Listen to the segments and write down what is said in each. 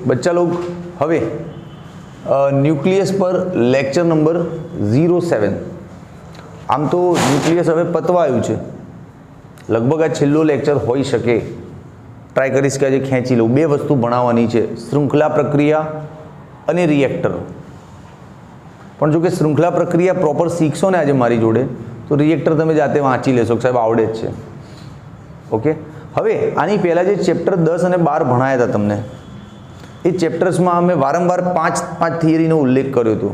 बच्चा लोग हवे न्यूक्लियस पर लेक्चर नंबर 07 आम तो न्यूक्लियस हवे पतवा आव्युं छे लगभग आ छेल्लो लेक्चर होई शके ट्राय करीश के आज खेंची लऊं बे वस्तु भणाववानी छे श्रृंखला प्रक्रिया अने रिएक्टर पण जो कि श्रृंखला प्रक्रिया प्रॉपर शीखशो ने आज मारी जोड़े तो रिएक्टर तमे जाते वाँची लेशो साहेब आवड़े ज छे ओके। हवे आनी पहला जे चेप्टर 10 અને 12 भणाया था तमने ए चेप्टर्स में अमे वारंवार 5 थियरीनो उल्लेख कर्यो हतो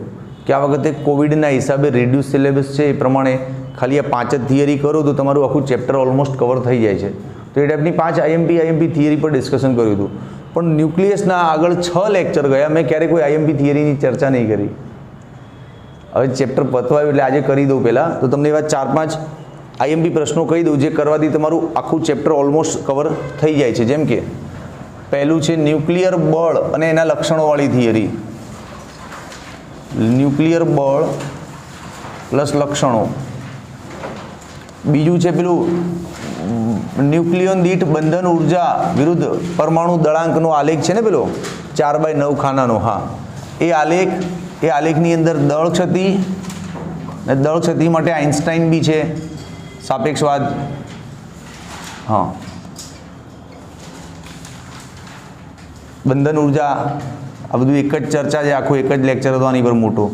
कि आ वखते कोविडना हिसाबे रिड्यूस सिलेबस छे ए प्रमाणे खाली आ 5 ज थियरी करो तो तमारुं आखुं चेप्टर ऑलमोस्ट कवर थई जाय छे तो ए टाइपनी 5 आईएमपी थियरी पर डिस्कशन कर्युं हतुं पण न्यूक्लियसना आगळ 6 लेक्चर गया मैं क्यारे कोई आईएमपी थियरीनी चर्चा नहीं करी। हवे चेप्टर पतवा एटले आजे करी दઉં पहेला तो तमने एवा 4-5 आईएमपी प्रश्नों कही दઉં जे करवाथी तमारुं आखुं चेप्टर ऑलमोस्ट कवर थई जाय छे। जेम के पहलू है न्यूक्लियर बळ अने एना लक्षणोवाળી थियरी न्यूक्लियर बळ प्लस लक्षणों। बीजू है पेलू न्यूक्लियन दीठ बंधन ऊर्जा विरुद्ध परमाणु दळांकनो आलेख है ने पेलो 4/9 खानानो हाँ ए आलेखनी अंदर दळ क्षति ने दळ क्षति माटे आइन्स्टाइन भी है सापेक्षवाद हाँ बंधन ऊर्जा आ बधुं एक ज चर्चा है आखो एक ज लेक्चर हतो आनी पर मोटो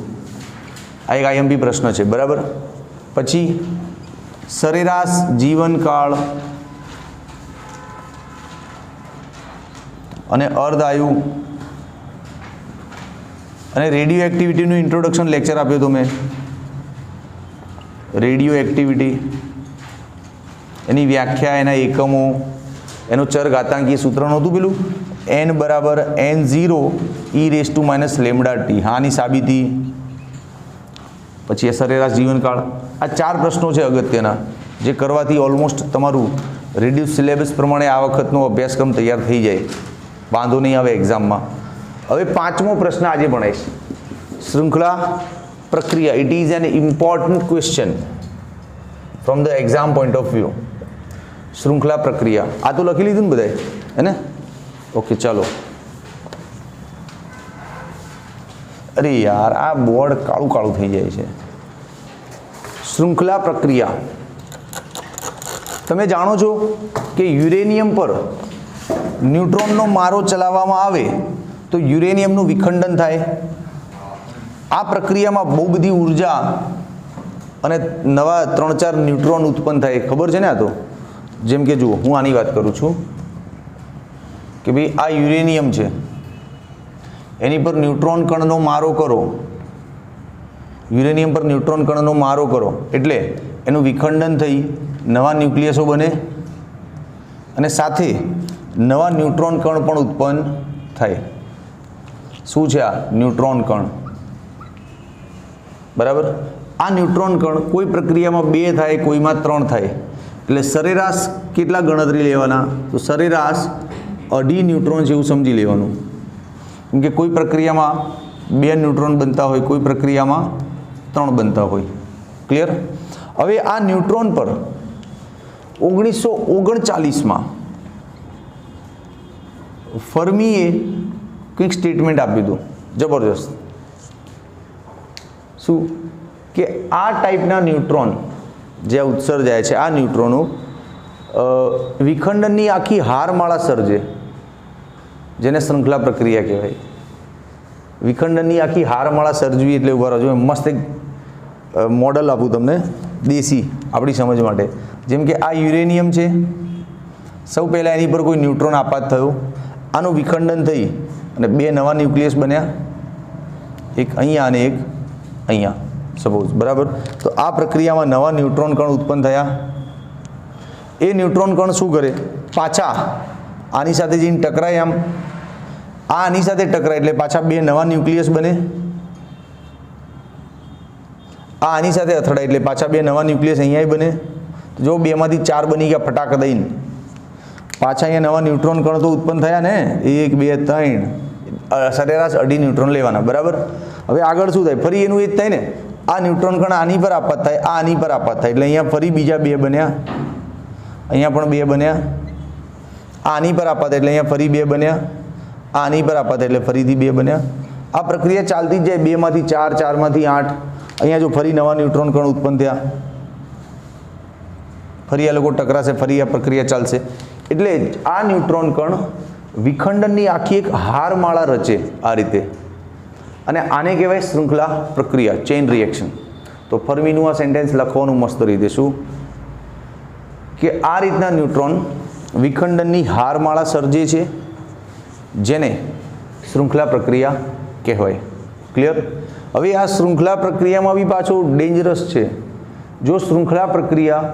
आ एक आईएमपी प्रश्न है बराबर। पछी सरेराश जीवनकाळ अने अर्धआयु अने रेडियो एक्टिविटीनुं इंट्रोडक्शन लेक्चर आप्यो तो मैं रेडियो एक्टिविटी एनी व्याख्या एना एकमों एनो चरघातांकीय सूत्र नहोतुं पेलुं n बराबर n0 e⁻ λt हाँ नी साबीती। पछी सरेराश जीवनकाळ आ 4 प्रश्नों है अगत्यना जे करवाथी ऑलमोस्ट तमारुं रिड्यूस सिलेबस प्रमाणे आ वखतनो अभ्यासक्रम तैयार थई जाए वांधो नहीं आवे एक्जाम में। हवे 5मो प्रश्न आजे भणाईश श्रृंखला प्रक्रिया it is an important question from the exam point of view. श्रृंखला प्रक्रिया आ तो लखी लीधुं ने बधाए है ने ओके चलो। अरे यार आ बोर्ड काळुं काळुं थई जाय छे। श्रृंखला प्रक्रिया तमे जाणो छो कि युरेनियम पर न्यूट्रॉननो मारो चलाववामां आवे तो युरेनियमनुं विखंडन थाय। आ प्रक्रियामां बहु बधी ऊर्जा अने नवा 3-4 न्यूट्रॉन उत्पन्न थाय खबर छे ने। आ तो जेम के जुओ हूँ आनी वात करूँ छूँ कि भाई आ युरेनियम है एनी पर न्यूट्रॉन कणनो मारो करो युरेनियम पर न्यूट्रॉन कणनो मारो करो एटले एनुं विखंडन थई नवा न्यूक्लियसो बने अने साथे नवा न्यूट्रॉन कण पण उत्पन्न थाय। शुं छे आ न्यूट्रॉन कण बराबर। आ न्यूट्रॉन कण कोई प्रक्रिया में 2 थाय कोई में 3 थाय एटले सरेराश केटला गणतरी लेवाना तो सरेराश 2.5 न्यूट्रॉन जेवुं समजी लेवानुं केम के कोई प्रक्रिया में 2 न्यूट्रॉन बनता होय कोई प्रक्रिया में 3 बनता होय क्लियर। हवे आ न्यूट्रॉन पर 1939 में फर्मीए कंईक स्टेटमेंट आप्युं हतुं जबरदस्त शुं कि आ टाइपना न्यूट्रॉन जे उत्सर्जाय छे आ न्यूट्रॉनो विखंडननी आखी हारमाळा सर्जे जेने श्रृंखला प्रक्रिया कहेवाय। विखंडननी आखी हारमाळा सर्जवी एटले उभा रहो मस्त एक मॉडल आपू तमने देसी आपणी समझ माटे। जेम के आ युरेनियम छे सौ पहला एनी पर कोई न्यूट्रॉन आपात थयो आनुं विखंडन थई अने 2 नवा न्यूक्लियस बन्या एक अहींया अने एक अहींया सपोज बराबर। तो आ प्रक्रिया में नवा न्यूट्रॉन कण उत्पन्न थया ए न्यूट्रॉन कण शुं करे पाछा आनी साथे जईने टकराय आम आनी साथे टकराय एटले पाछा 2 नवा न्यूक्लियस बने आनी साथे અથડાય એટલે પાછા 2 નવા ન્યુક્લિયસ અહીંયા બને જો 2 માંથી 4 બની ગયા ફટાક દઈને પાછા અહીંયા નવા ન્યુટ્રોન કણ તો ઉત્પન્ન થયા ને 1 2 3 સરેરાશ 2.5 ન્યુટ્રોન લેવાના બરાબર। હવે આગળ શું થાય ફરી એનું એ જ થાય ને આ ન્યુટ્રોન કણ આની પર આપાત થાય આ આની પર આપાત થાય એટલે અહીંયા ફરી બીજા 2 બન્યા અહીંયા પણ 2 બન્યા આની પર આપાત એટલે અહીંયા ફરી 2 બન્યા આની પર આપાત એટલે ફરીથી 2 બન્યા। આ પ્રક્રિયા ચાલતી જ જાય, 2 માંથી 4, 4 માંથી 8, અહીંયા જો ફરી નવા ન્યુટ્રોન કણ ઉત્પન્ન થયા, ફરી આ લોકો ટકરાશે, ફરી આ પ્રક્રિયા ચાલશે। એટલે આ ન્યુટ્રોન કણ વિખંડનની આખી એક હારમાળા રચે આ રીતે, અને આને કહેવાય શૃંખલા પ્રક્રિયા, ચેઇન રિએક્શન। તો ફર્મીનું આ સેન્ટેન્સ લખવાનું મસ્ત રીતે શું કે આ રીતના ન્યુટ્રોન વિખંડનની હારમાળા સર્જે છે, જેને શૃંખલા પ્રક્રિયા કહેવાય। ક્લિયર? હવે આ શૃંખલા પ્રક્રિયામાં બી પાછું ડેન્જરસ છે। જો શૃંખલા પ્રક્રિયા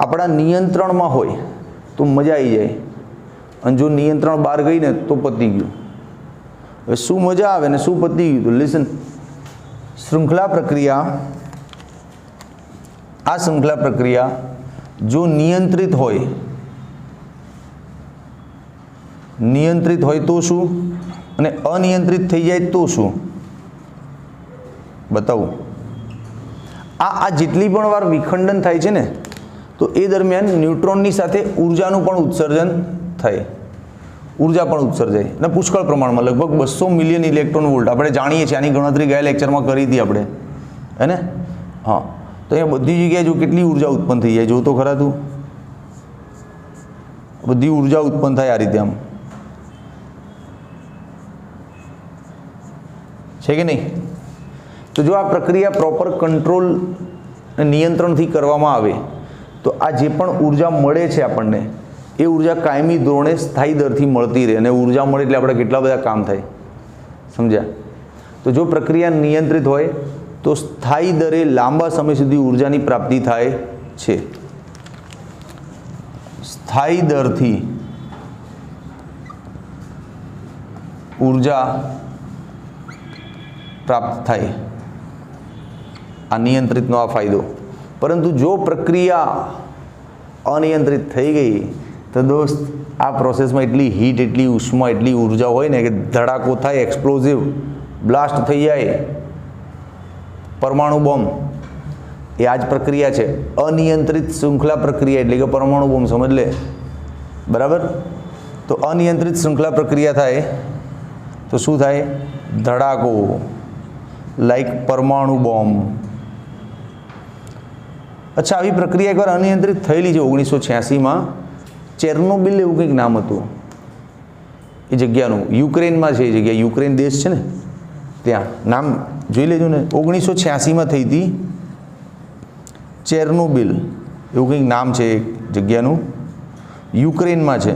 આપણા નિયંત્રણમાં હોય તો મજા આવી જાય, અને જો નિયંત્રણ બહાર ગઈ ને તો પતી ગયું। હવે શું મજા આવે ને શું પતી ગયું? તો લિસન, શૃંખલા પ્રક્રિયા, આ શૃંખલા પ્રક્રિયા જો નિયંત્રિત હોય તો શું, અને અનિયંત્રિત થઈ જાય તો શું? બતાવું। આ જેટલી પણ વાર વિખંડન થાય છે ને, તો એ દરમિયાન ન્યુટ્રોનની સાથે ઉર્જાનું પણ ઉત્સર્જન થાય, ઉર્જા પણ ઉત્સર્જાય, અને પુષ્કળ પ્રમાણમાં, લગભગ 200 મિલિયન ઇલેક્ટ્રોન વોલ્ટ આપણે જાણીએ છીએ। આની ગણતરી ગયા લેક્ચરમાં કરી હતી આપણે, હે ને? હા, તો અહીંયા બધી જગ્યાએ જો કેટલી ઉર્જા ઉત્પન્ન થઈ જાય, જો તો ખરા તું, બધી ઉર્જા ઉત્પન્ન થાય આ રીતે, આમ છે કે નહીં? તો જો આ પ્રક્રિયા પ્રોપર કંટ્રોલ નિયંત્રણથી કરવામાં આવે તો આ જે પણ ઉર્જા મળે છે આપણને, એ ઉર્જા કાયમી ધોરણે સ્થાયી દરથી મળતી રહે, અને ઉર્જા મળે એટલે આપણે કેટલા બધા કામ થાય, સમજ્યા? તો જો પ્રક્રિયા નિયંત્રિત હોય તો સ્થાયી દરે લાંબા સમય સુધી ઉર્જાની પ્રાપ્તિ થાય છે। સ્થાયી દરથી ઉર્જા પ્રાપ્ત થાય, આ નિયંત્રિતનો આ ફાયદો। પરંતુ જો પ્રક્રિયા અનિયંત્રિત થઈ ગઈ તો દોસ્ત આ પ્રોસેસમાં એટલી હીટ, એટલી ઉષ્મા, એટલી ઉર્જા હોય ને કે ધડાકો થાય, એક્સપ્લોઝિવ બ્લાસ્ટ થઈ જાય, પરમાણુ બોમ્બ। એ આ જ પ્રક્રિયા છે, અનિયંત્રિત શૃંખલા પ્રક્રિયા, એટલે કે પરમાણુ બોમ્બ, સમજ લે, બરાબર? તો અનિયંત્રિત શૃંખલા પ્રક્રિયા થાય તો શું થાય? ધડાકો, લાઈક પરમાણુ બોમ્બ। અચ્છા, આવી પ્રક્રિયા એકવાર અનિયંત્રિત થયેલી છે 1986માં, ચેર્નોબિલ એવું કંઈક નામ હતું એ જગ્યાનું, યુક્રેનમાં છે એ જગ્યા, યુક્રેન દેશ છે ને ત્યાં, નામ જોઈ લેજો ને, 1986માં થઈ હતી, ચેર્નોબિલ એવું કંઈક નામ છે એક જગ્યાનું, યુક્રેનમાં છે,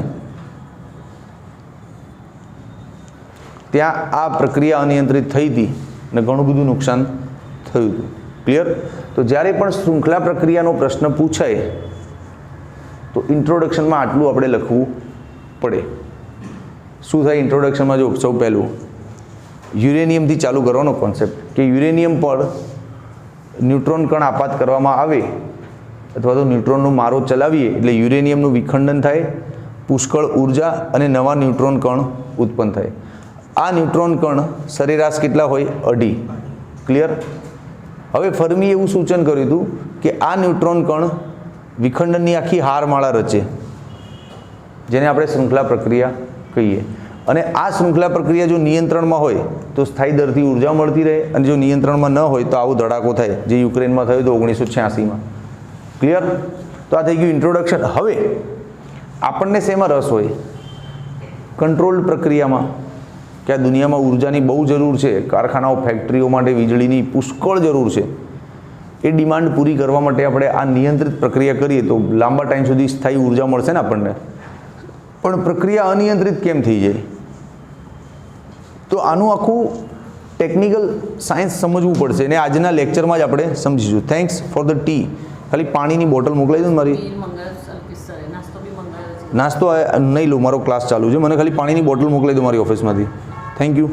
ત્યાં આ પ્રક્રિયા અનિયંત્રિત થઈ હતી અને ઘણું બધું નુકસાન થયું હતું। ક્લિયર? તો જ્યારે પણ શૃંખલા પ્રક્રિયાનો પ્રશ્ન પૂછાય તો ઇન્ટ્રોડક્શનમાં આટલું આપણે લખવું પડે। શું થાય ઇન્ટ્રોડક્શનમાં? જો સૌ પહેલું યુરેનિયમથી ચાલુ કરવાનો કોન્સેપ્ટ, કે યુરેનિયમ પર ન્યુટ્રોન કણ આપાત કરવામાં આવે અથવા તો ન્યુટ્રોનનો મારો ચલાવીએ એટલે યુરેનિયમનું વિખંડન થાય, પુષ્કળ ઉર્જા અને નવા ન્યુટ્રોન કણ ઉત્પન્ન થાય। આ ન્યુટ્રોન કણ સરેરાશ કેટલા હોય? 2.5। ક્લિયર? હવે ફર્મીએ એવું સૂચન કર્યું હતું કે આ ન્યુટ્રોન કણ વિખંડનની આખી હારમાળા રચે, જેને આપણે શૃંખલા પ્રક્રિયા કહીએ, અને આ શૃંખલા પ્રક્રિયા જો નિયંત્રણમાં હોય તો સ્થાયી દરથી ઉર્જા મળતી રહે, અને જો નિયંત્રણમાં ન હોય તો આવો ધડાકો થાય, જે યુક્રેનમાં થયો હતો 1986માં। ક્લિયર? તો આ થઈ ગયું ઇન્ટ્રોડક્શન। હવે આપણને શેમાં રસ હોય? કંટ્રોલ પ્રક્રિયામાં, કે આ દુનિયામાં ઉર્જાની બહુ જરૂર છે, કારખાનાઓ, ફેક્ટરીઓ માટે વીજળીની પુષ્કળ જરૂર છે, એ ડિમાન્ડ પૂરી કરવા માટે આપણે આ નિયંત્રિત પ્રક્રિયા કરીએ તો લાંબા ટાઈમ સુધી સ્થાયી ઉર્જા મળશે ને આપણને। પણ પ્રક્રિયા અનિયંત્રિત કેમ થઈ જાય? તો આનું આખું ટેકનિકલ સાયન્સ સમજવું પડશે, અને આજના લેક્ચરમાં જ આપણે સમજીશું। Thanks for the T. ખાલી પાણીની બોટલ મોકલાવી દો મારી, નાસ્તો નહીં લો, મારો ક્લાસ ચાલુ છે, મને ખાલી પાણીની બોટલ મોકલાવી દો મારી ઓફિસમાંથી, થેન્ક યુ।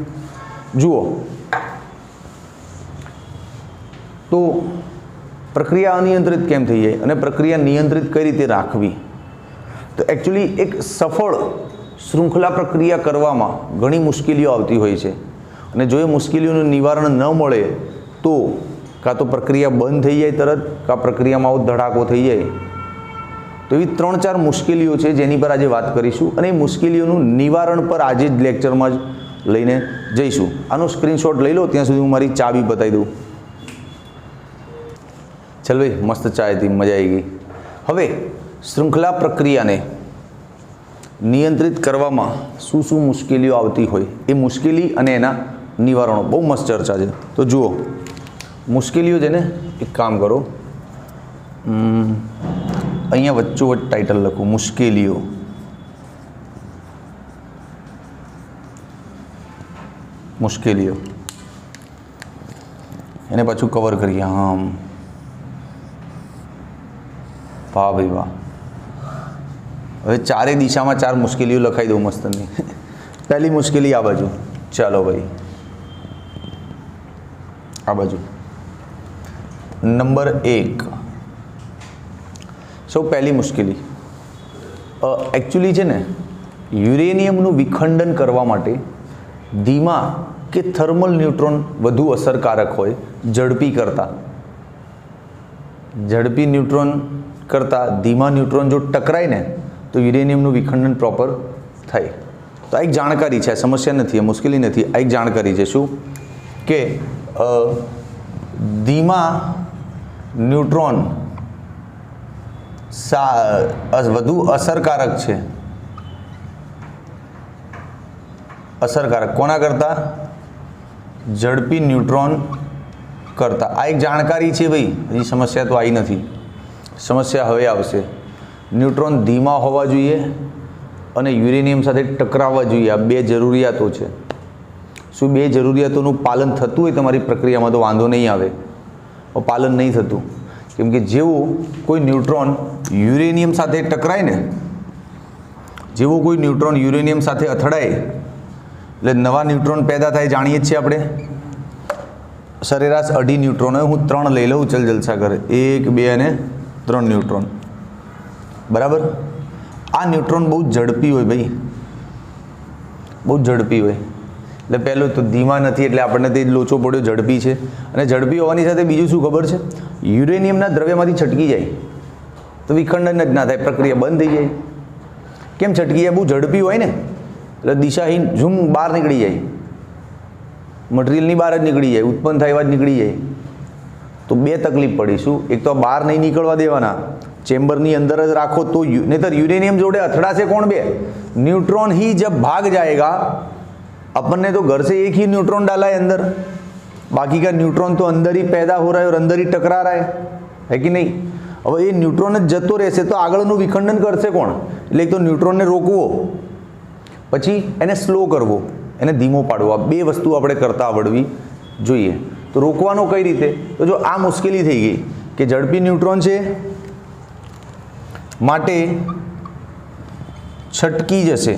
જુઓ, તો પ્રક્રિયા અનિયંત્રિત કેમ થઈ જાય અને પ્રક્રિયા નિયંત્રિત કઈ રીતે રાખવી? તો એકચ્યુઅલી એક સફળ શૃંખલા પ્રક્રિયા કરવામાં ઘણી મુશ્કેલીઓ આવતી હોય છે, અને જો એ મુશ્કેલીઓનું નિવારણ ન મળે તો કાં તો પ્રક્રિયા બંધ થઈ જાય તરત, કાં પ્રક્રિયામાં આવો ધડાકો થઈ જાય। તો એવી 3-4 મુશ્કેલીઓ છે જેની પર આજે વાત કરીશું, અને એ મુશ્કેલીઓનું નિવારણ પર આજે જ લેક્ચરમાં જ લઈને જઈશું. આનો સ્ક્રીનશોટ લઈ લો, ત્યાં સુધી હું મારી ચા બી બતાવી દઉં. ચાલ ભાઈ, મસ્ત ચા હતી, મજા આવી ગઈ. હવે શૃંખલા પ્રક્રિયાને નિયંત્રિત કરવામાં શું શું મુશ્કેલીઓ આવતી હોય એ મુશ્કેલી અને એના નિવારણો બહુ મસ્ત ચર્ચા છે. તો જુઓ, મુશ્કેલીઓ છે ને, એક કામ કરો, અહીંયા વચ્ચોવચ્ચ ટાઇટલ લખું, મુશ્કેલીઓ. મુશ્કેલીઓ એને પાછું કવર કરીએ. હા, વાહ ભાઈ વાહ. હવે ચારે દિશામાં 4 મુશ્કેલીઓ લખાઈ દઉં મસ્તની. પહેલી મુશ્કેલી આ બાજુ. ચાલો ભાઈ, આ બાજુ નંબર 1. સૌ પહેલી મુશ્કેલી એકચ્યુઅલી છે ને, યુરેનિયમનું વિખંડન કરવા માટે ધીમા કે થર્મલ ન્યુટ્રોન વધુ અસરકારક હોય ઝડપી કરતાં. ઝડપી ન્યુટ્રોન કરતાં ધીમા ન્યુટ્રોન જો ટકરાય ને તો યુરેનિયમનું વિખંડન પ્રોપર થાય. તો આ એક જાણકારી છે, સમસ્યા નથી, મુશ્કેલી નથી, આ એક જાણકારી છે. શું કે ધીમા ન્યુટ્રોન વધુ અસરકારક છે. અસરકારક કોના કરતાં? ઝડપી ન્યુટ્રોન કરતાં. આ એક જાણકારી છે ભાઈ, હજી સમસ્યા તો આવી નથી. સમસ્યા હવે આવશે. ન્યુટ્રોન ધીમા હોવા જોઈએ અને યુરેનિયમ સાથે ટકરાવવા જોઈએ. આ 2 જરૂરિયાતો છે. શું 2 જરૂરિયાતોનું પાલન થતું હોય તમારી પ્રક્રિયામાં તો વાંધો નહીં આવે. પાલન નહીં થતું, કેમ કે જેવું કોઈ ન્યુટ્રોન યુરેનિયમ સાથે ટકરાય ને, જેવો કોઈ ન્યુટ્રોન યુરેનિયમ સાથે અથડાય એટલે નવા ન્યુટ્રોન પેદા થાય. જાણીએ જ છીએ આપણે, સરેરાશ 2.5 ન્યુટ્રોન હોય. હું 3 લઈ લઉં, ચલ જલસા કરે. 1, 2 અને 3 ન્યુટ્રોન. બરાબર. આ ન્યુટ્રોન બહુ ઝડપી હોય ભાઈ, બહુ ઝડપી હોય. એટલે પહેલું તો ધીમા નથી, એટલે આપણને તે લોચો પડ્યો, ઝડપી છે. અને ઝડપી હોવાની સાથે બીજું શું ખબર છે? યુરેનિયમના દ્રવ્યમાંથી છટકી જાય તો વિખંડન જ ના થાય, પ્રક્રિયા બંધ થઈ જાય. કેમ છટકી જાય? બહુ ઝડપી હોય ને, એટલે દિશાહીન ઝૂમ બહાર નીકળી જાય, મટીરિયલની બહાર જ નીકળી જાય, ઉત્પન્ન થાય એવા જ નીકળી જાય. તો 2 તકલીફ પડી. શું? એક તો બહાર નહીં નીકળવા દેવાના, चेम्बर अंदर राखो तो नहीं यूरेनियम जोड़े અથડાશે कौन? 2 न्यूट्रॉन ही जब भाग जाएगा, अपन ने तो घर से एक ही न्यूट्रॉन डाला है अंदर, बाकी का न्यूट्रॉन तो अंदर ही पैदा हो रहा है और अंदर ही टकरा रहा है कि नहीं? अब ये न्यूट्रॉन जतो रहेशे तो आगळનું विखंडन करशे कोण? એટલે એક તો ન્યુટ્રોનને રોકવો, પછી એને સ્લો કરવો, એને ધીમો પાડવો. આ 2 વસ્તુ આપણે કરતા આવડવી જોઈએ. તો રોકવાનો કઈ રીતે? તો જો આ મુશ્કેલી થઈ ગઈ કે ઝડપી ન્યુટ્રોન છે માટે છટકી જશે,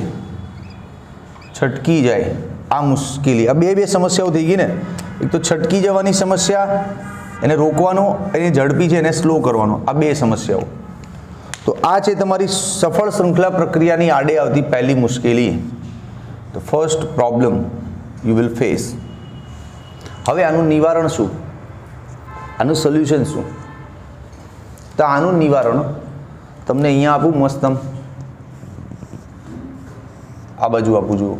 છટકી જાય, આ મુશ્કેલી. આ બે સમસ્યાઓ થઈ ગઈ ને. એક તો છટકી જવાની સમસ્યા, એને રોકવાનો, એને ઝડપી છે એને સ્લો કરવાનો, આ 2 સમસ્યાઓ. તો આ છે તમારી સફળ શૃંખલા પ્રક્રિયાની આડે આવતી પહેલી મુશ્કેલી. The first problem you will face. હવે આનું નિવારણ શું? આનું સોલ્યુશન શું? તો આનું નિવારણ તમને અહીંયા આપું મસ્ત, આ બાજુ આપું જુઓ.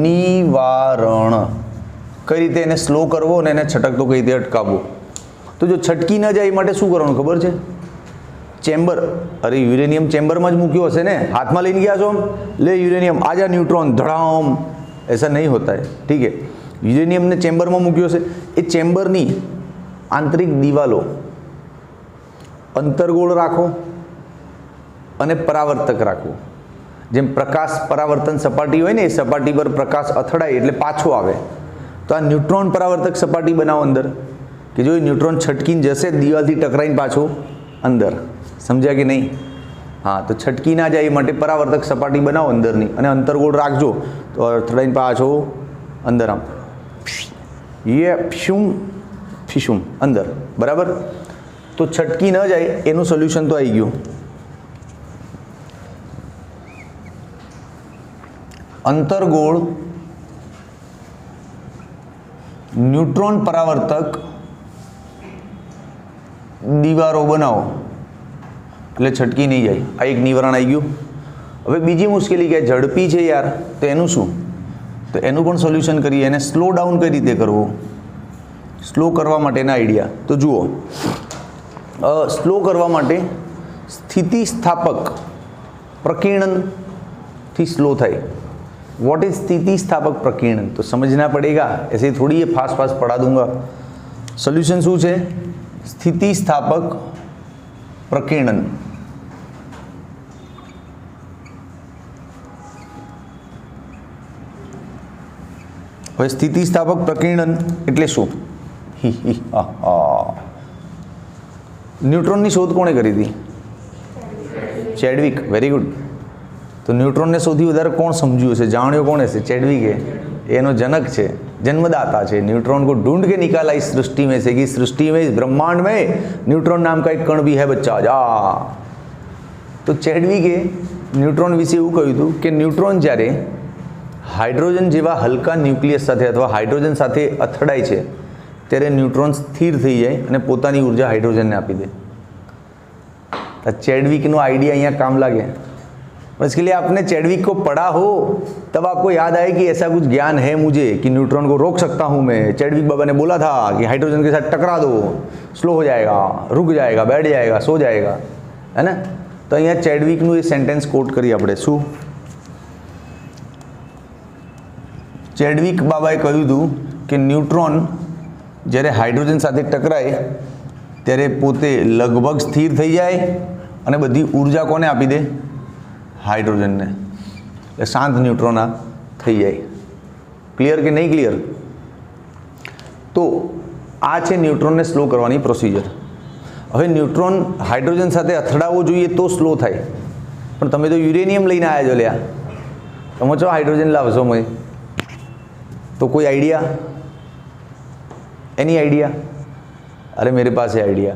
નિવારણ કઈ રીતે એને સ્લો કરવો અને એને છટકતો કઈ રીતે અટકાવવો. તો જો છટકી ન જાય એ માટે શું કરવાનું ખબર છે? ચેમ્બર, અરે યુરેનિયમ ચેમ્બરમાં જ મૂક્યો હશે ને, હાથમાં લઈને ગયા છો, ले यूरेनियम आजा न्यूट्रॉन धड़ाम, ऐसा नहीं होता है, ठीक है? यूरेनियम ने चेम्बરમાં મૂક્યો છે, એ ચેમ્બરની આંતરિક દિવાલો અંતર્ગોળ રાખો અને પરાવર્તક રાખો. જેમ પ્રકાશ પરાવર્તન સપાટી હોય ને, એ સપાટી પર પ્રકાશ અથડાય એટલે પાછો આવે. તો આ ન્યુટ્રોન પરાવર્તક સપાટી બનાવો અંદર, કે જો એ ન્યુટ્રોન છટકીને જશે દિવાલથી ટકરાઈને પાછો અંદર. સમજ્યા કે નહીં? હા, તો છટકી ના જાય એ માટે પરાવર્તક સપાટી બનાવો અંદરની, અને અંતર્ગોળ રાખજો તો અથડાઈને પાછો અંદર આમ ये फ्यूम ફિશુમ અંદર. બરાબર? તો છટકી ન જાય એનું સોલ્યુશન તો આવી ગયું. અંતર્ગોળ ન્યુટ્રોન પરાવર્તક દીવારો બનાવો એટલે છટકી નહીં જાય. આ એક નિવારણ આવી ગયું. હવે બીજી મુશ્કેલી કે ઝડપી છે યાર, તો એનું શું? તો એનું પણ સોલ્યુશન કરીએ. એને સ્લો ડાઉન કઈ રીતે કરવો, સ્લો કરવા માટેના આઈડિયા તો જુઓ. સ્લો કરવા માટે સ્થિતિસ્થાપક प्रकीर्णन स्लो थाय. व्हाट इज स्थितिस्थापक प्रकीर्णन? तो समझना पड़ेगा, ऐसे थोड़ी ये फास्ट फास्ट पढ़ा दूंगा. सोल्यूशन शू है? स्थितिस्थापक प्रकीर्णन. હવે સ્થિતિસ્થાપક પ્રકીર્ણન એટલે શું? ન્યુટ્રોનની શોધ કોણે કરી હતી? ચેડવિક. Very good. તો ન્યુટ્રોનને સૌથી વધારે કોણ સમજ્યું છે, જાણ્યો કોણે છે? ચેડવિકે. એનો જનક છે, जन्मदाता છે. न्यूट्रॉन को ढूंढ के निकाला इस सृष्टि में से कि सृष्टि में, इस ब्रह्मांड में न्यूट्रॉन नाम का एक कण भी है बच्चा. जा તો ચેડવિકે ન્યુટ્રોન વિશે એવું કહ્યું હતું કે ન્યુટ્રોન જ્યારે હાઇડ્રોજન જેવા હલકા ન્યુક્લિયસ સાથે અથવા હાઇડ્રોજન સાથે અથડાય છે ત્યારે ન્યુટ્રોન સ્થિર થઈ જાય અને પોતાની ઉર્જા હાઇડ્રોજનને આપી દે. चेडविक नो आइडिया यहाँ काम लगे. इसके लिए आपने चेडविक को पढ़ा हो तब आपको याद आए कि ऐसा कुछ ज्ञान है मुझे कि न्यूट्रॉन को रोक सकता हूँ मैं. चेडविक बाबा ने बोला था कि हाइड्रोजन के साथ टकरा दो, स्लो हो जाएगा, रुक जाएगा, बैठ जाएगा, सो जाएगा, है ना. तो यहाँ चेडविक નું ये सेंटेन्स कोट करिए આપણે. શું ચેડવિક બાબાએ કહ્યું હતું કે ન્યુટ્રોન જ્યારે હાઇડ્રોજન સાથે ટકરાય ત્યારે પોતે લગભગ સ્થિર થઈ જાય અને બધી ઉર્જા કોને આપી દે? હાઇડ્રોજનને. એટલે શાંત ન્યુટ્રોન આ થઈ જાય. ક્લિયર કે નહીં ક્લિયર? તો આ છે ન્યુટ્રોનને સ્લો કરવાની પ્રોસિજર. હવે ન્યુટ્રોન હાઇડ્રોજન સાથે અથડાવવો જોઈએ તો સ્લો થાય, પણ તમે તો યુરેનિયમ લઈને આવ્યા છો લ્યા. તમે છો હાઇડ્રોજન લાવશો મેં તો કોઈ આઈડિયા? એની આઈડિયા? अरे मेरे पास है आइडिया.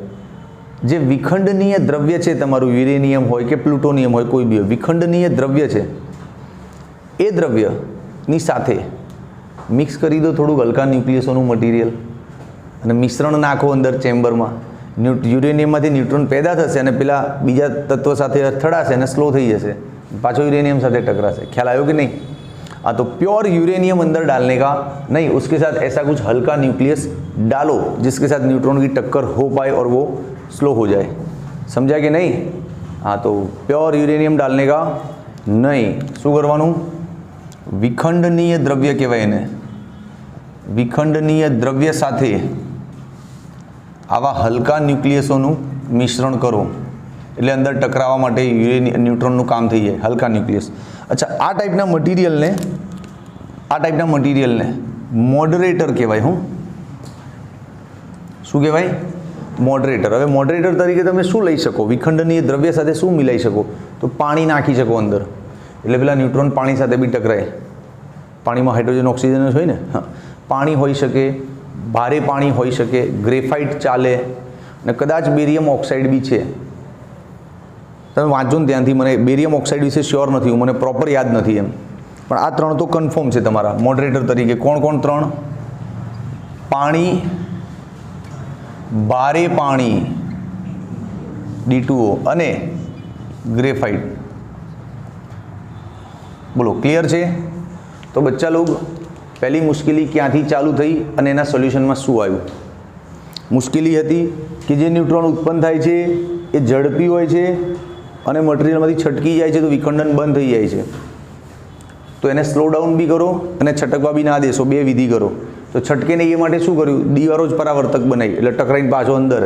જે વિખંડનીય દ્રવ્ય છે તમારું, યુરેનિયમ હોય કે પ્લુટોનિયમ હોય, કોઈ બી હોય, વિખંડનીય દ્રવ્ય છે, એ દ્રવ્યની સાથે મિક્સ કરી દો થોડુંક હલકા ન્યુક્લિયસોનું મટીરિયલ અને મિશ્રણ નાખો અંદર ચેમ્બરમાં. યુરેનિયમમાંથી ન્યુટ્રોન પેદા થશે અને પેલા બીજા તત્વ સાથે અથડાશે અને સ્લો થઈ જશે, પાછો યુરેનિયમ સાથે टकराશે. ખ્યાલ આવ્યો कि नहीं? हाँ, तो प्योर यूरेनियम अंदर डालने का नहीं, उसके साथ ऐसा कुछ हल्का न्यूक्लियस डालो जिसके साथ न्यूट्रॉन की टक्कर हो पाए और वो स्लो हो जाए. समझा कि नहीं? हाँ, तो प्योर यूरेनियम डालने का नहीं. શું કરવાનું? વિખંડનીય દ્રવ્ય કહેવાય એને. વિખંડનીય દ્રવ્ય સાથે આવા હલકા ન્યુક્લિયસોનું મિશ્રણ કરો એટલે અંદર ટકરાવવા માટે ન્યુટ્રોનનું કામ થઈ જાય, હલકા ન્યુક્લિયસ. अच्छा, आ टाइपना मटीरियल ने मॉडरेटर कहवाय. हूँ शू कहवाय? मॉडरेटर. हवे मॉडरेटर तरीके तमे शू लई शको? विखंडनीय द्रव्य साथे शू मिलाई शको? तो पाणी नाखी शको अंदर, एटले पेला न्यूट्रॉन पाणी साथे बी टकराय. पाणीमां हाइड्रोजन ऑक्सिजन होय ने. हाँ, पाणी होई शके, भारे पाणी होई शके, ग्रेफाइट चाले ने कदाच बेरियम ऑक्साइड बी छे. તમે વાંચો ને ત્યાંથી. મને બેરિયમ ઓક્સાઇડ વિશે શ્યોર નથી, હું મને પ્રોપર યાદ નથી એમ, પણ આ ત્રણ તો કન્ફર્મ છે તમારા મોડરેટર તરીકે. કોણ કોણ ત્રણ? પાણી, ભારે પાણી D2O અને ગ્રેફાઇટ. બોલો, ક્લિયર છે? તો બચ્ચા લોગ પહેલી મુશ્કેલી ક્યાંથી ચાલુ થઈ અને એના સોલ્યુશનમાં શું આવ્યું? મુશ્કેલી હતી કે જે ન્યુટ્રોન ઉત્પન્ન થાય છે એ ઝડપી હોય છે અને મટીરિયલમાંથી છટકી જાય છે તો વિખંડન બંધ થઈ જાય છે. તો એને સ્લો ડાઉન બી કરો અને છટકવા બી ના દેશો. બે વિધિ કરો. તો છટકે નહીં એ માટે શું કર્યું? દીવારો જ પરાવર્તક બનાવી, એટલે ટકરાઈને પાછો અંદર જ.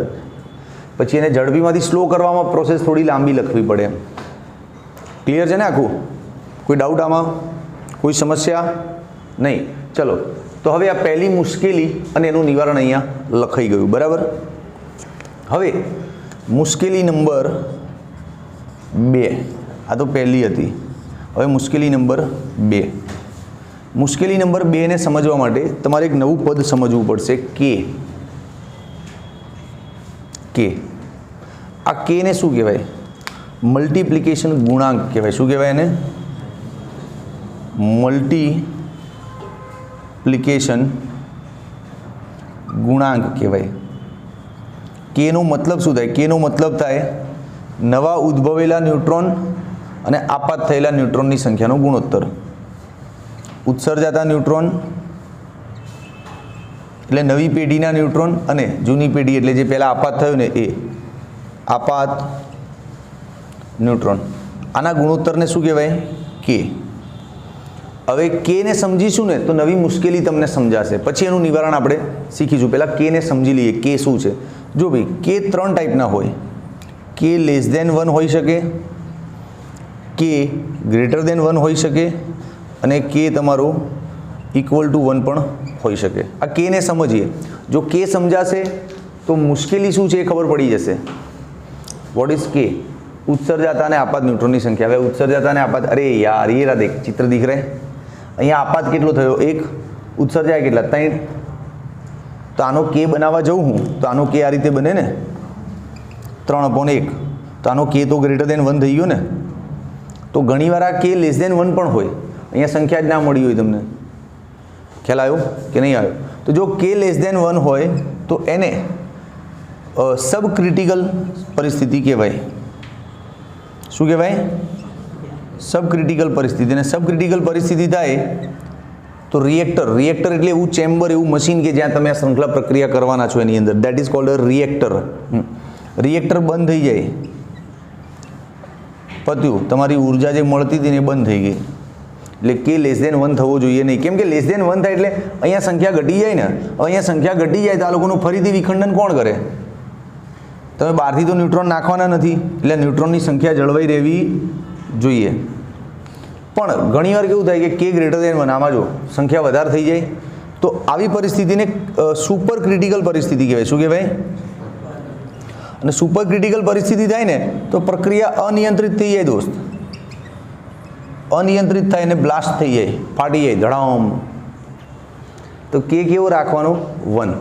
પછી એને ઝડપીમાંથી સ્લો કરવામાં પ્રોસેસ થોડી લાંબી લખવી પડે એમ. ક્લિયર છે ને આખું? કોઈ ડાઉટ આમાં? કોઈ સમસ્યા નહીં? ચલો, તો હવે આ પહેલી મુશ્કેલી અને એનું નિવારણ અહીંયા લખાઈ ગયું. બરાબર. હવે મુશ્કેલી નંબર 2. આ તો પહેલી હતી. હવે મુશ્કેલી નંબર 2. મુશ્કેલી નંબર 2 ને સમજવા માટે તમારે એક નવું પદ સમજવું પડશે, કે. કે આ કે ને શું કહેવાય? મલ્ટીપ્લિકેશન ગુણાંક કહેવાય. શું કહેવાય એને? મલ્ટીપ્લિકેશન ગુણાંક કહેવાય. કે નો મતલબ શું થાય? કે નો મતલબ થાય નવા ઉદ્ભવેલા ન્યુટ્રોન અને આપાત થયેલા ન્યુટ્રોનની સંખ્યાનો ગુણોત્તર. ઉત્સર્જાતા ન્યુટ્રોન એટલે નવી પેઢીના ન્યુટ્રોન, અને જૂની પેઢી એટલે જે પહેલાં આપાત થયું ને એ આપાત ન્યુટ્રોન. આના ગુણોત્તરને શું કહેવાય? કે. હવે કેને સમજીશું ને તો નવી મુશ્કેલી તમને સમજાશે, પછી એનું નિવારણ આપણે શીખીશું. પહેલાં કેને સમજી લઈએ, કે શું છે. જો ભાઈ, કે 3 ટાઈપના હોય. કે <1 હોઈ શકે, કે <1 હોઈ શકે, અને કે તમારો =1 પણ હોઈ શકે. આ કેને સમજીએ. જો કે સમજાશે તો મુશ્કેલી શું છે એ ખબર પડી જશે. વોટ ઇઝ કે? उत्सर्जाता ने आपात न्यूट्रॉन की संख्या. હવે उत्सर्जाता ने आपात, अरे यार ये रहा देख, चित्र दिख रहे. અહીંયા આપાત કેટલો થયો? 1. ઉત્સર્જાય કેટલા? 3. તો આનો કે બનાવવા જઉં હું તો આનો કે આ રીતે બને ને 3/1. તો આનો કે તો <1 થઈ ગયો ને. તો ઘણીવાર આ કે <1 પણ હોય. અહીંયા સંખ્યા જ ના મળી હોય તમને. ખ્યાલ આવ્યો કે નહીં આવ્યો? તો જો કે <1 હોય તો એને સબ ક્રિટિકલ પરિસ્થિતિ કહેવાય. શું કહેવાય? સબ ક્રિટિકલ પરિસ્થિતિ. અને સબ ક્રિટિકલ પરિસ્થિતિ થાય તો રિએક્ટર એટલે એવું ચેમ્બર, એવું મશીન કે જ્યાં તમે આ શૃંખલા પ્રક્રિયા કરવાના છો એની અંદર, that is called a reactor. Reactor બંધ થઈ જાય, પત્યું, તમારી ઉર્જા જે મળતી હતી ને એ બંધ થઈ ગઈ. એટલે કે <1 થવો જોઈએ નહીં. કેમ કે <1 થાય એટલે અહીંયા સંખ્યા ઘટી જાય ને. હવે અહીંયા સંખ્યા ઘટી જાય તો આ લોકોનું ફરીથી વિખંડન કોણ કરે? તમે બહારથી તો ન્યુટ્રોન નાખવાના નથી, એટલે ન્યુટ્રોનની સંખ્યા જળવાઈ રહેવી જોઈએ. પણ ઘણીવાર કેવું થાય કે <1 આમાં જો સંખ્યા વધારે થઈ જાય તો આવી પરિસ્થિતિને સુપર ક્રિટિકલ પરિસ્થિતિ કહેવાય. શું કહેવાય? અને સુપર ક્રિટિકલ પરિસ્થિતિ થાય ને તો પ્રક્રિયા અનિયંત્રિત થઈ જાય દોસ્ત. અનિયંત્રિત થાય અને બ્લાસ્ટ થઈ જાય, ફાટી જાય ધડામ. તો કે કેવો રાખવાનો? 1.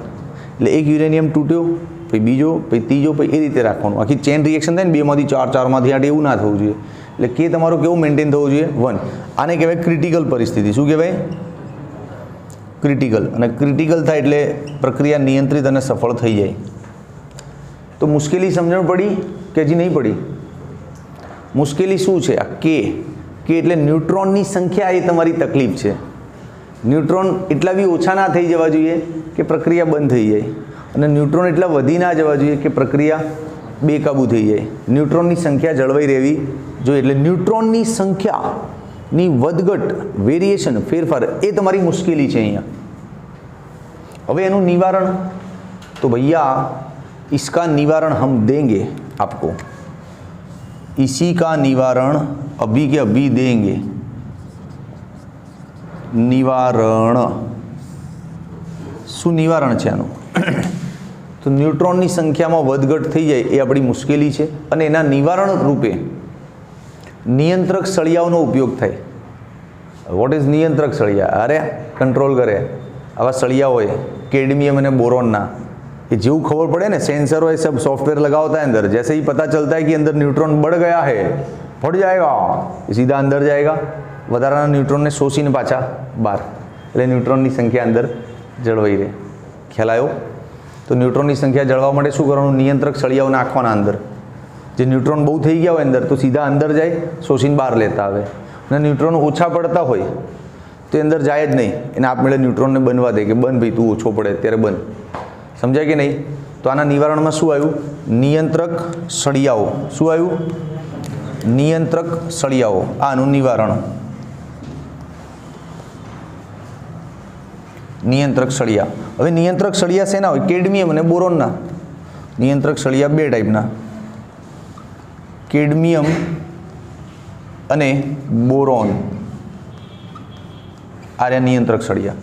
એટલે એક યુરેનિયમ તૂટ્યો, પછી બીજો, પછી ત્રીજો, પછી એ રીતે રાખવાનું. આખી ચેન રિએક્શન થાય ને 2 માંથી 4, 4 માંથી 8, એવું ના થવું જોઈએ. એટલે કે તમારો કેવું મેન્ટેન થવું જોઈએ? 1. આને કહેવાય ક્રિટિકલ પરિસ્થિતિ. શું કહેવાય? ક્રિટિકલ. અને ક્રિટિકલ થાય એટલે પ્રક્રિયા નિયંત્રિત અને સફળ થઈ જાય. તો મુશ્કેલી સમજણ પડી કે હજી નહીં પડી? મુશ્કેલી શું છે? આ કે એટલે ન્યુટ્રોનની સંખ્યા એ તમારી તકલીફ છે. ન્યુટ્રોન એટલા બી ઓછા ના થઈ જવા જોઈએ કે પ્રક્રિયા બંધ થઈ જાય, અને ન્યુટ્રોન એટલા વધી ના જવા જોઈએ કે પ્રક્રિયા બેકાબૂ થઈ જાય. ન્યુટ્રોનની સંખ્યા જળવાઈ રહેવી જોઈએ. એટલે ન્યુટ્રોનની સંખ્યાની વધઘટ, વેરિએશન, ફેરફાર એ તમારી મુશ્કેલી છે અહીંયા. હવે એનું નિવારણ તો ભૈયા इसका निवारण हम देंगे आपको. इसी का निवारण अभी के अभी देंगे. નિવારણ શું નિવારણ છે આનું? તો ન્યુટ્રોનની સંખ્યામાં વધઘટ થઈ જાય એ આપણી મુશ્કેલી છે, અને એના નિવારણ રૂપે નિયંત્રક સળિયાઓનો ઉપયોગ થાય. વોટ ઇઝ નિયંત્રક સળિયા? અરે કંટ્રોલ કરે આવા સળિયા હોય કેડમિયમ અને બોરોનના. कि જેવું ખબર પડે ને, सेंसर હોય सब सॉफ्टवेयर लगा होता है अंदर, जैसे ही पता चलता है कि अंदर न्यूट्रॉन बढ़ गया है, फट जाएगा, सीधा अंदर जाएगा, વધારાના ન્યુટ્રોનને શોષીને પાછા બહાર. એટલે ન્યુટ્રોનની સંખ્યા અંદર જળવાઈ રહે. ખ્યાલ આવ્યો? તો ન્યુટ્રોનની સંખ્યા જળવા માટે શું કરવાનું? નિયંત્રક સળિયાઓ નાખવાના અંદર. જે ન્યુટ્રોન બહુ થઈ ગયા હોય અંદર તો સીધા અંદર જાય, શોષીને બહાર લેતા આવે. અને ન્યુટ્રોન ઓછા પડતા હોય તો અંદર જાય જ નહીં, એને આપમેળે ન્યુટ્રોનને બનવા દે કે બન ભાઈ તું ઓછો પડે ત્યારે બન. સમજાય કે નહીં? તો આના નિવારણમાં શું આવ્યું? નિયંત્રક સળિયાઓ. શું આવ્યું? નિયંત્રક સળિયાઓ. આનું નિવારણ નિયંત્રક સળિયા. હવે નિયંત્રક સળિયા શેના હોય? કેડમિયમ અને બોરોનના. નિયંત્રક સળિયા 2 ટાઈપના, કેડમિયમ અને બોરોન. આ રહ્યા નિયંત્રક સળિયા.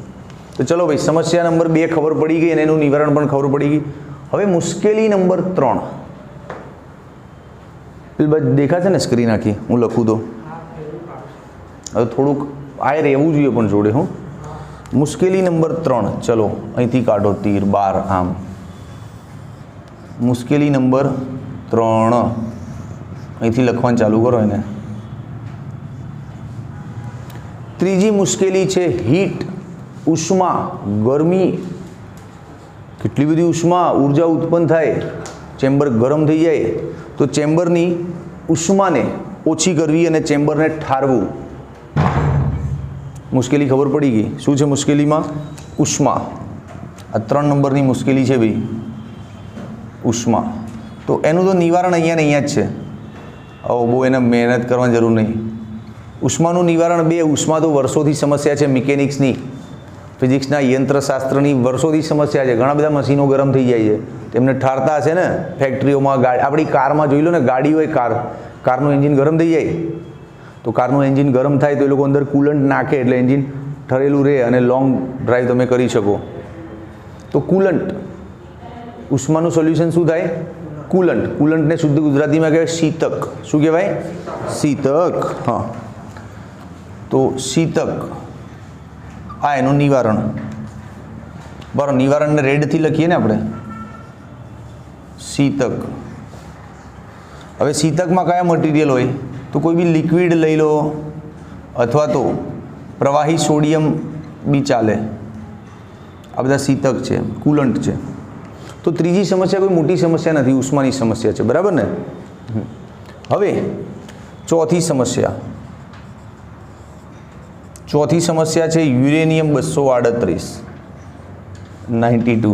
તો ચલો ભાઈ, સમસ્યા નંબર 2 ખબર પડી ગઈ અને એનું નિવારણ પણ ખબર પડી ગઈ. હવે મુશ્કેલી નંબર 3. પેલી બાજુ દેખાશે ને સ્ક્રીન આખી? હું લખું તો હવે થોડુંક આ રહેવું જોઈએ પણ જોડે. હું મુશ્કેલી નંબર 3, ચલો અહીંથી કાઢો તીર બહાર આમ. મુશ્કેલી નંબર 3 અહીંથી લખવાનું ચાલુ કરો એને. ત્રીજી મુશ્કેલી છે હીટ, ઉષ્મા, ગરમી. કેટલી બધી ઉષ્મા, ઉર્જા ઉત્પન્ન થાય, ચેમ્બર ગરમ થઈ જાય તો ચેમ્બરની ઉષ્માને ઓછી કરવી અને ચેમ્બરને ઠારવું. मुश्केली खबर पड़ी गई। शू है मुश्केली में? उष्मा। आ 3 नंबरनी मुश्केली है भाई, उष्मा। तो एनु तो निवारण अहींया ने अहींया ज छे। હવે બહુ એને મહેનત કરવાની જરૂર નહીં। ઉષ્માનું નિવારણ 2, ઉષ્મા તો વર્ષોથી સમસ્યા છે મિકેનિક્સની, ફિઝિક્સના યંત્રશાસ્ત્રની વર્ષોથી સમસ્યા છે। ઘણા બધા મશીનો ગરમ થઈ જાય છે, તેમને ઠારતા હશે ને ફેક્ટરીઓમાં, આપણી કારમાં જોઈ લો ને, ગાડી હોય, કારનું એન્જિન ગરમ થઈ જાય, તો કારનું એન્જિન ગરમ થાય તો એ લોકો અંદર કુલન્ટ નાખે એટલે એન્જિન ઠરેલું રહે અને લોંગ ડ્રાઈવ તમે કરી શકો। તો કુલન્ટ, ઉષ્માનું સોલ્યુશન શું થાય? કુલન્ટ। કુલન્ટને શુદ્ધ ગુજરાતીમાં કહેવાય શીતક। શું કહેવાય? શીતક। હા, તો શીતક આ એનું નિવારણ। બરાબર, નિવારણને રેડથી લખીએ ને આપણે, શીતક। હવે શીતકમાં કયા મટીરિયલ હોય? તો કોઈ બી લિક્વિડ લઈ લો અથવા તો પ્રવાહી સોડિયમ બી ચાલે। આ બધા શીતક છે, કુલન્ટ છે। તો ત્રીજી સમસ્યા કોઈ મોટી સમસ્યા નથી, ઉષ્માની સમસ્યા છે, બરાબર ને? હવે ચોથી સમસ્યા છે યુરેનિયમ 238 92।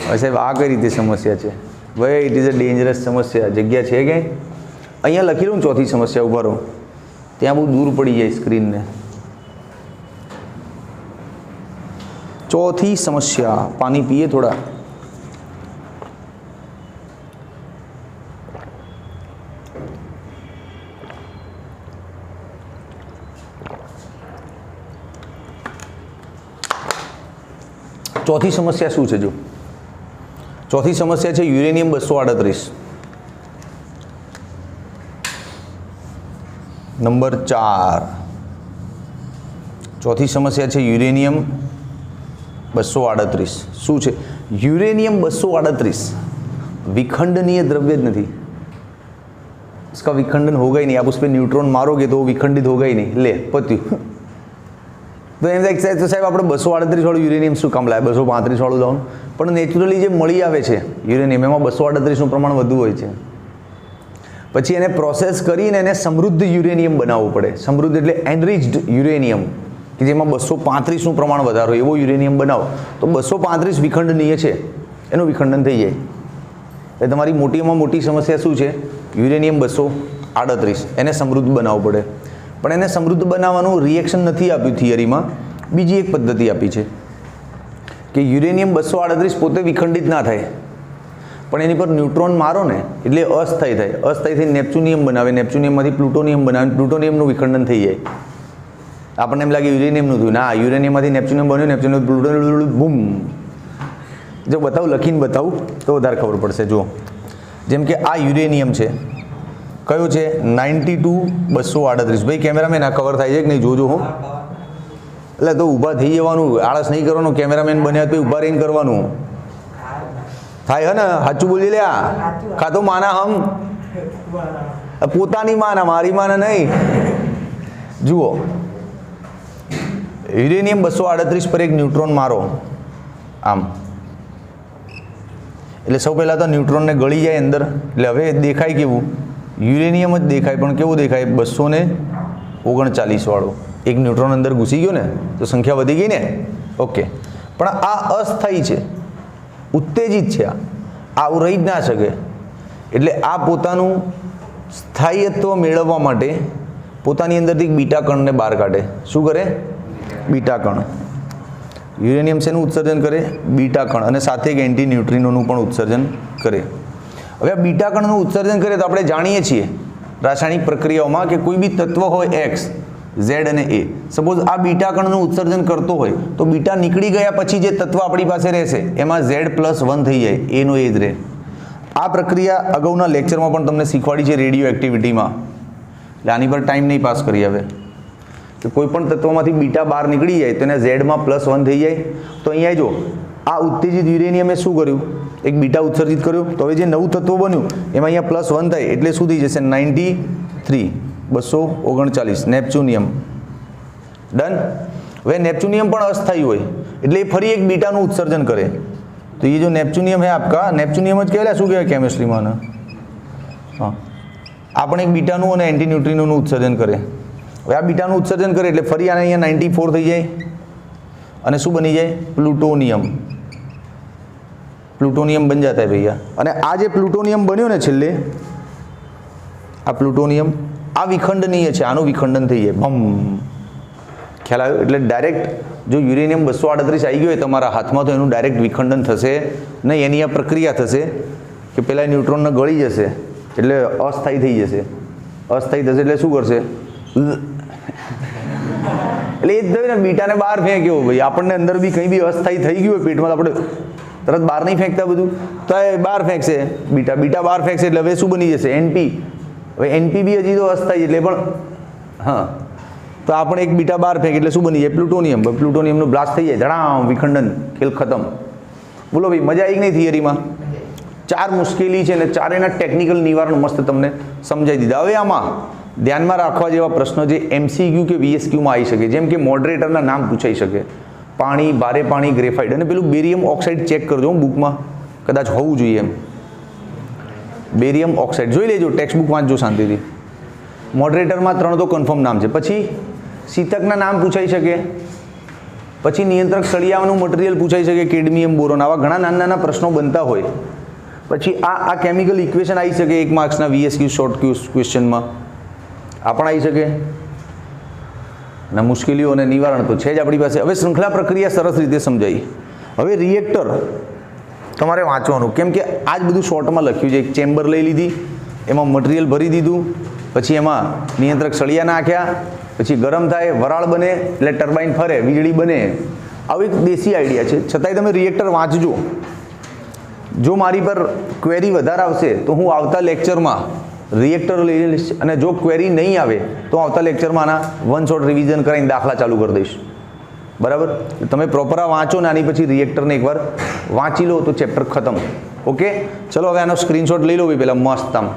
હવે સાહેબ આ કઈ રીતે સમસ્યા છે? ભાઈ ઇટ ઇઝ અ ડેન્જરસ સમસ્યા। જગ્યા છે ક્યાંય? અહીંયા લખી લઉં ચોથી સમસ્યા, ઉભા રહો, ત્યાં બહુ દૂર પડી જાય સ્ક્રીનને। चौथी समस्या, पानी पिए थोड़ा। चौथी समस्या शू है? जो चौथी समस्या है यूरेनियम 238। नंबर 4। चौथी समस्या है यूरेनियम 238। શું છે? યુરેનિયમ 238 विखंडनीय द्रव्य नहीं, इसका विखंडन होगा ही नहीं। आप उस पर न्यूट्रॉन मारोगे तो वो विखंडित होगा ही नहीं। ले पत्यु। तो एम एक्सरसाइज तो साहब આપણે 238 વાળું યુરેનિયમ શું કામ લાવે? 235 વાળું લાવવાનું? પણ નેચરલી જે મળી આવે છે યુરેનિયમ, એમાં 238નું પ્રમાણ વધુ હોય છે। પછી એને પ્રોસેસ કરીને એને સમૃદ્ધ યુરેનિયમ બનાવવું પડે। સમૃદ્ધ એટલે એનરિચ્ડ યુરેનિયમ, કે જેમાં 235નું પ્રમાણ વધારો, એવો યુરેનિયમ બનાવો તો 235 વિખંડનીય છે, એનું વિખંડન થઈ જાય। એટલે તમારી મોટીમાં મોટી સમસ્યા શું છે? યુરેનિયમ 238, એને સમૃદ્ધ બનાવવું પડે। પણ એને સમૃદ્ધ બનાવવાનું રિએક્શન નથી આપ્યું થિયરીમાં, બીજી એક પદ્ધતિ આપી છે કે યુરેનિયમ 238 પોતે વિખંડિત ના થાય, પણ એની પર ન્યુટ્રોન મારો ને એટલે અસ્થાયી થાય। અસ્થાયી થઈને નેપ્ચ્યુનિયમ બનાવે, નેપ્ચ્યુનિયમમાંથી પ્લુટોનિયમ બનાવે, પ્લુટોનિયમનું વિખંડન થઈ જાય। આપણને એમ લાગે યુરેનિયમનું થયું, ના, યુરેનિયમમાંથી નેપ્ચ્યુનિયમ બન્યું, નેપ્ચ્યુનિયમ પ્લુટોનિયમ, બૂમ। જો બતાવું, લખીને બતાવું તો વધારે ખબર પડશે। જો જેમ કે આ યુરેનિયમ છે, કયો છે? 92-238। ભાઈ કેમેરામેન આ કવર થાય છે કે નહીં જોજો હો। એટલે તો ઊભા થઈ જવાનું, આળસ નહીં કરવાનું, કેમેરામેન બન્યા તો ઊભા રહીને કરવાનું થાય, હે ને? સાચું બોલી લે, આ કાં તો માના હમ પોતાની માના, મારી માના નહીં। જુઓ, યુરેનિયમ 238 પર એક ન્યુટ્રોન મારો આમ, એટલે સૌ પહેલાં તો ન્યુટ્રોનને ગળી જાય અંદર, એટલે હવે દેખાય કેવું? યુરેનિયમ જ દેખાય, પણ કેવું દેખાય? 239 વાળો। એક ન્યુટ્રોન અંદર ઘૂસી ગયો ને તો સંખ્યા વધી ગઈ ને, ઓકે। પણ આ અસ્થાયી છે, ઉત્તેજિત છે, આવું રહી જ ના શકે। એટલે આ પોતાનું સ્થાયીત્વ મેળવવા માટે પોતાની અંદરથી બીટા કણને બહાર કાઢે। શું કરે? બીટા કણ। યુરેનિયમ શેનું ઉત્સર્જન કરે? બીટા કણ, અને સાથે એક એન્ટી ન્યુટ્રિનોનું પણ ઉત્સર્જન કરે। હવે આ બીટા કણનું ઉત્સર્જન કરે તો આપણે જાણીએ છીએ રાસાયણિક પ્રક્રિયાઓમાં કે કોઈ બી તત્વ હોય એક્સ, ઝેડ અને એ, સપોઝ આ બીટા કણનું ઉત્સર્જન કરતો હોય તો બીટા નીકળી ગયા પછી જે તત્વ આપણી પાસે રહેશે એમાં Z+1 થઈ જાય, એનો એ જ રહે। આ પ્રક્રિયા અગાઉના લેક્ચરમાં પણ તમને શીખવાડી છે રેડિયો એક્ટિવિટીમાં, એટલે આની પર ટાઈમ નહીં પાસ કરી હવે કે કોઈ પણ તત્વમાંથી બીટા બહાર નીકળી જાય તો એને ઝેડમાં +1 થઈ જાય। તો અહીંયા જો આ ઉત્તેજિત યુરેનિયમે શું કર્યું? એક બીટા ઉત્સર્જિત કર્યું, તો હવે જે નવું તત્વ બન્યું એમાં અહીંયા +1 થાય એટલે શું થઈ જશે? 93 239 નેપ્ચ્યુનિયમ। ડન। હવે નેપ્ચ્યુનિયમ પણ અસ્થાયી હોય એટલે એ ફરી એક બીટાનું ઉત્સર્જન કરે, તો ये जो नेपच्यूनियम है आपका, नेपच्यूनियम જ કહેવાય, શું કહેવાય કેમિસ્ટ્રીમાં? હા, આ પણ એક બીટાનું અને એન્ટી ન્યુટ્રિનોનું ઉત્સર્જન કરે। હવે આ બીટાનું ઉત્સર્જન કરે એટલે ફરી આને અહીંયા 94 થઈ જાય અને શું બની જાય? પ્લુટોનિયમ. પ્લુટોનિયમ બન જાતા है भैया. અને આ જે પ્લુટોનિયમ બન્યો ને છેલ્લે, આ પ્લુટોનિયમ આ વિખંડનીય છે, આનું વિખંડન થઈ જાય ભમ. ખ્યાલ આવ્યો? એટલે ડાયરેક્ટ જો યુરેનિયમ 238 આવી ગયો હોય તમારા હાથમાં તો એનું ડાયરેક્ટ વિખંડન થશે નહીં. એની આ પ્રક્રિયા થશે કે પેલા ન્યુટ્રોનને ગળી જશે એટલે અસ્થાયી થઈ જશે. અસ્થાયી થશે એટલે શું કરશે? એટલે એ જ થયું ને, બીટાને બહાર ફેંક્યો ભાઈ. આપણને અંદર બી કંઈ બી અસ્થાયી થઈ ગયું હોય પેટમાં, આપણે તરત બહાર નહીં ફેંકતા બધું, તો એ બહાર ફેંકશે બીટા બહાર ફેંકશે એટલે હવે શું બની જશે? એનપી. હવે એનપી બી હજી તો અસ્થાયી એટલે પણ હા, તો આપણે એક બીટા બહાર ફેંકે એટલે શું બની જાય? પ્લુટોનિયમ. પ્લુટોનિયમનું બ્લાસ્ટ થઈ જાય, ધડામ, વિખંડન, ખેલ ખતમ. બોલો ભાઈ, મજા આવી કે નહીં થિયરીમાં? 4 મુશ્કેલી છે ને 4 એના ટેકનિકલ નિવારણ મસ્ત તમને સમજાવી દીધા. હવે આમાં ધ્યાનમાં રાખવા જેવા પ્રશ્નો જે MCQ કે VSQમાં આવી શકે, જેમ કે મોડરેટરના નામ પૂછાઈ શકે. પાણી, ભારે પાણી, ગ્રેફાઇટ અને પેલું બેરિયમ ઓક્સાઇડ ચેક કરજો બુકમાં, કદાચ હોવું જોઈએ એમ. બેરિયમ ઓક્સાઇડ જોઈ લેજો, ટેક્સ્ટ બુક વાંચજો શાંતિથી. મોડરેટરમાં 3 તો કન્ફર્મ નામ છે. પછી શીતકના નામ પૂછાઈ શકે, પછી નિયંત્રક સળિયાનું મટીરિયલ પૂછાઈ શકે, કેડમિયમ, બોરોન, આવા ઘણા નાના નાના પ્રશ્નો બનતા હોય. પછી આ કેમિકલ ઇક્વેશન આવી શકે 1 માર્ક્સના VSQ શોર્ટ ક્વેશ્ચનમાં, આ પણ આવી શકે. અને મુશ્કેલીઓ અને નિવારણ તો છે જ આપણી પાસે. હવે શૃંખલા પ્રક્રિયા સરસ રીતે સમજાઈ. હવે રિએક્ટર તમારે વાંચવાનું, કેમ કે આ જ બધું શોર્ટમાં લખ્યું છે. એક ચેમ્બર લઈ લીધી, એમાં મટીરિયલ ભરી દીધું, પછી એમાં નિયંત્રક સળિયા નાખ્યા, પછી ગરમ થાય, વરાળ બને એટલે ટર્બાઇન ફરે, વીજળી બને. આવું એક દેશી આઈડિયા છે, છતાંય તમે રિએક્ટર વાંચજો. જો મારી પર ક્વેરી વધારે આવશે તો હું આવતા લેક્ચરમાં રિએક્ટર લઈ લઈશ, અને જો ક્વેરી નહીં આવે તો આવતા લેક્ચરમાં આના 1 શોર્ટ રિવિઝન કરીને દાખલા ચાલુ કરી દઈશ. બરાબર? તમે પ્રોપર આ વાંચો ને આની પછી રિએક્ટરને એકવાર વાંચી લો તો ચેપ્ટર ખતમ. ઓકે, ચલો હવે આનો સ્ક્રીનશોટ લઈ લો ભાઈ પહેલાં મસ્ત આમ.